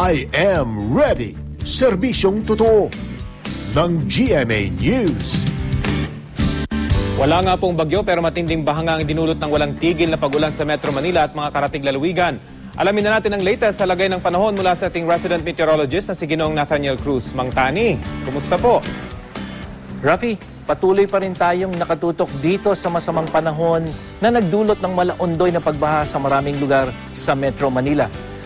I am ready. Serbisyong totoo ng GMA News. Wala nga pong bagyo pero matinding bahanga ang dinulot ng walang tigil na pag-ulan sa Metro Manila at mga karatig lalawigan. Alamin na natin ang latest sa lagay ng panahon mula sa ating resident meteorologist na si Ginoong Nathaniel Cruz. Mang Tani, kumusta po? Rafi, patuloy pa rin tayong nakatutok dito sa masamang panahon na nagdulot ng malaondoy na pagbaha sa maraming lugar sa Metro Manila.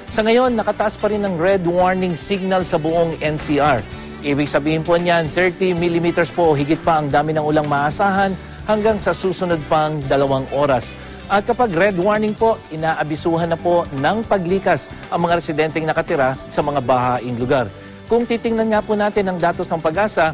Sa ngayon, nakataas pa rin ang red warning signal sa buong NCR. Ibig sabihin po niyan, 30 mm po o higit pa ang dami ng ulang maasahan hanggang sa susunod pang 2 oras. At kapag red warning po, inaabisuhan na po ng paglikas ang mga residenteng nakatira sa mga bahaing lugar. Kung titingnan nga po natin ang datos ng Pag-asa,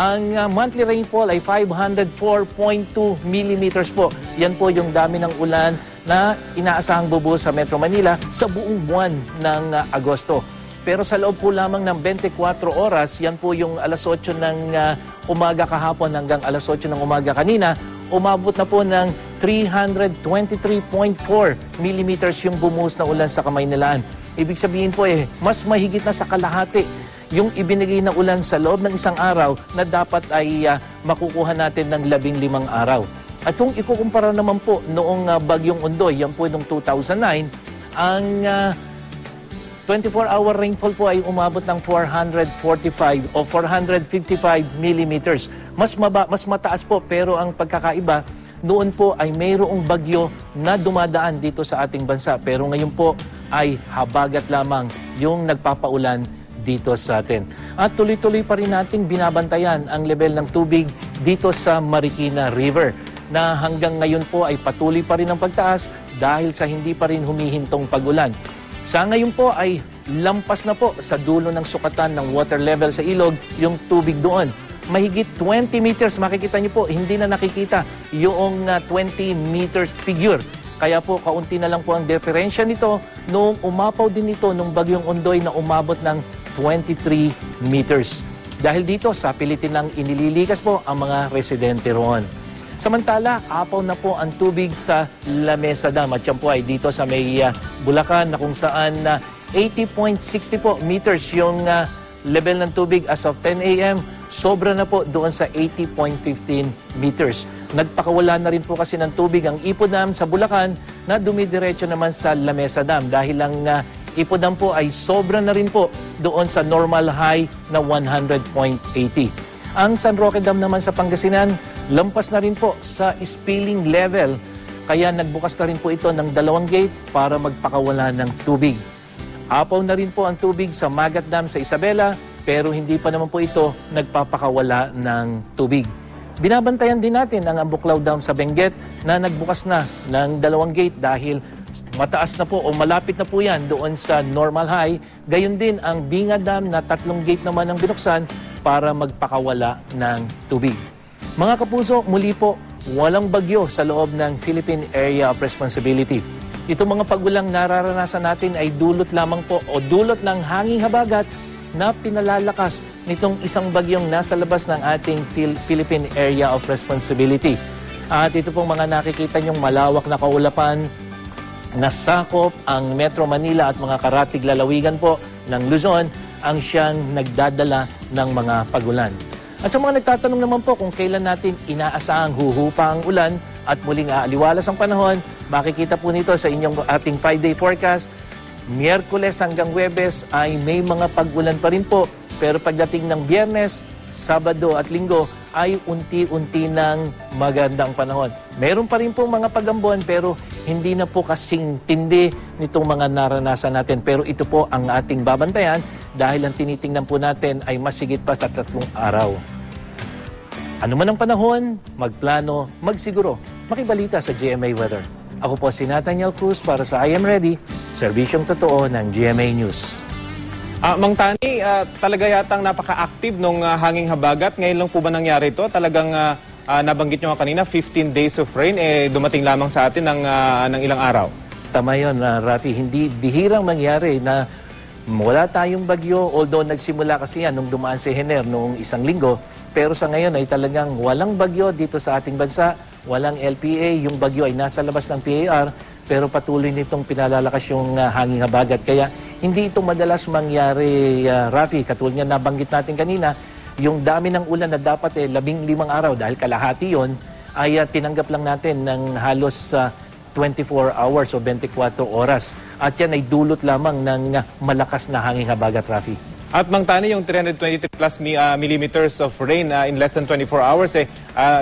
ang monthly rainfall ay 504.2 mm po. Yan po yung dami ng ulan na inaasahang bubuhos sa Metro Manila sa buong buwan ng Agosto. Pero sa loob po lamang ng 24 oras, yan po yung alas 8 ng umaga kahapon hanggang alas 8 ng umaga kanina, umabot na po ng 323.4 mm yung bumuhos na ulan sa Kamaynilaan. Ibig sabihin po mas mahigit na sa kalahati yung ibinigay na ulan sa loob ng isang araw na dapat ay makukuha natin ng 15 araw. At kung ikukumpara naman po noong Bagyong Ondoy, yan po noong 2009, ang 24-hour rainfall po ay umabot ng 445 o 455 millimeters. Mas mataas po, pero ang pagkakaiba, noon po ay mayroong bagyo na dumadaan dito sa ating bansa. Pero ngayon po ay habagat lamang yung nagpapaulan dito sa atin. At tuloy-tuloy pa rin nating binabantayan ang level ng tubig dito sa Marikina River na hanggang ngayon po ay patuloy pa rin ang pagtaas dahil sa hindi pa rin humihintong pag-ulan. Sa ngayon po ay lampas na po sa dulo ng sukatan ng water level sa ilog yung tubig doon. Mahigit 20 meters, makikita niyo po, hindi na nakikita yung 20 meters figure. Kaya po, kaunti na lang po ang diferensya nito noong umapaw din ito nung Bagyong Ondoy na umabot ng 23 meters. Dahil dito, sa pilitin ng inililikas po ang mga residente roon. Samantala, apaw na po ang tubig sa La Mesa Dam. At yan po ay dito sa may Bulacan na kung saan 80.60 po meters yung level ng tubig as of 10 a.m. Sobra na po doon sa 80.15 meters. Nagpakawala na rin po kasi ng tubig ang Ipo Dam sa Bulacan na dumidiretso naman sa La Mesa Dam dahil ang Ipo Dam po ay sobra na rin po doon sa normal high na 100.80. Ang San Roque Dam naman sa Pangasinan, lampas na rin po sa spilling level. Kaya nagbukas na rin po ito ng 2 gate para magpakawala ng tubig. Apaw na rin po ang tubig sa Magat Dam sa Isabela, pero hindi pa naman po ito nagpapakawala ng tubig. Binabantayan din natin ang Ambuklaw Dam sa Benguet na nagbukas na ng 2 gate dahil mataas na po o malapit na po yan doon sa normal high. Gayon din ang Binga Dam na 3 gate naman ang binuksan para magpakawala ng tubig. Mga kapuso, muli po, walang bagyo sa loob ng Philippine Area of Responsibility. Itong mga pagulang nararanasan natin ay dulot lamang po o dulot ng hanging habagat na pinalalakas nitong isang bagyong nasa labas ng ating Philippine Area of Responsibility. At ito pong mga nakikita niyong malawak na kaulapan na sakop ang Metro Manila at mga karatig lalawigan po ng Luzon ang siyang nagdadala ng mga pagulan. At sa mga nagtatanong naman po kung kailan natin inaasahang huhupa ang ulan at muling aaliwalas ang panahon, makikita po nito sa inyong ating 5-day forecast. Miyerkules hanggang Huwebes ay may mga pag-ulan pa rin po. Pero pagdating ng Biyernes, Sabado at Linggo ay unti-unti ng magandang panahon. Meron pa rin po mga pagambon pero hindi na po kasing tindi nitong mga naranasan natin. Pero ito po ang ating babantayan dahil ang tinitingnan po natin ay masigit pa sa 3 araw. Ano man ang panahon, magplano, magsiguro, makibalita sa GMA Weather. Ako po si Nathaniel Cruz para sa I Am Ready, serbisyong totoo ng GMA News. Mang Tani, talaga yatang napaka-active nung hanging habagat. Ngayon lang po ba nangyari ito? Talagang nabanggit nyo kanina, 15 days of rain, dumating lamang sa atin ng ilang araw. Tama yun, Rafi. Hindi bihirang mangyari na wala tayong bagyo, although nagsimula kasi yan nung dumaan si Hener noong 1 linggo. Pero sa ngayon ay talagang walang bagyo dito sa ating bansa, walang LPA. Yung bagyo ay nasa labas ng PAR. pero patuloy nitong pinalalakas yung hanging habagat. Kaya hindi ito madalas mangyari, Rafi. Katulad nga nabanggit natin kanina, yung dami ng ulan na dapat 15 araw dahil kalahati yon ay tinanggap lang natin ng halos 24 hours o 24 oras. At yan ay dulot lamang ng malakas na hanging habagat, Rafi. At Mang Tani, yung 323 plus millimeters of rain in less than 24 hours,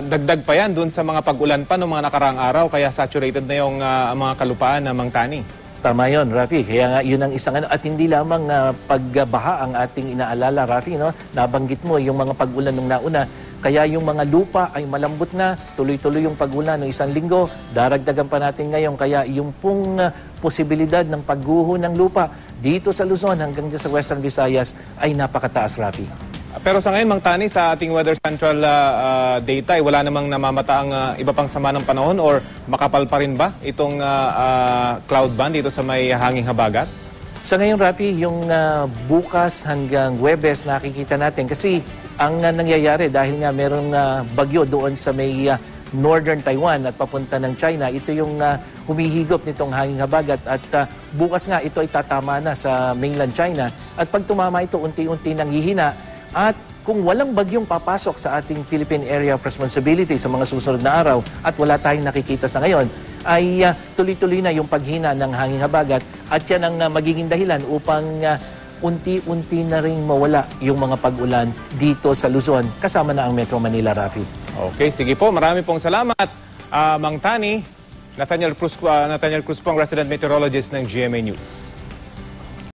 dagdag pa yan dun sa mga pag-ulan pa noong mga nakaraang araw, kaya saturated na yung mga kalupaan na Mang Tani. Tama yun, Rafi. Kaya nga yun ang isang ano. At hindi lamang pagbaha ang ating inaalala, Rafi. No? Nabanggit mo yung mga pag-ulan nung nauna. Kaya yung mga lupa ay malambot na, tuloy-tuloy yung pag-ulan ng isang linggo. Daragdagan pa natin ngayon. Kaya yung pong posibilidad ng pagguho ng lupa dito sa Luzon hanggang dyan sa Western Visayas ay napakataas, Rafi. Pero sa ngayon, Mang Tani, sa ating Weather Central data, wala namang namamata ang iba pang sama ng panahon or makapal pa rin ba itong cloud band dito sa may hanging habagat? Sa ngayon, Rafi, yung bukas hanggang Huwebes nakikita natin kasi ang nangyayari dahil nga merong bagyo doon sa may northern Taiwan at papunta ng China, ito yung humihigop nitong hanging habagat at bukas nga ito ay tatama na sa mainland China at pag tumama ito, unti-unti nang hihina at kung walang bagyong papasok sa ating Philippine Area of Responsibility sa mga susunod na araw at wala tayong nakikita sa ngayon, ay tuloy-tuloy na yung paghina ng hanging habagat at yan ang magiging dahilan upang unti-unti na rin mawala yung mga pag-ulan dito sa Luzon kasama na ang Metro Manila, Rafi. Okay, sige po. Marami pong salamat, Mang Tani. Nathaniel Cruz po ang resident meteorologist ng GMA News.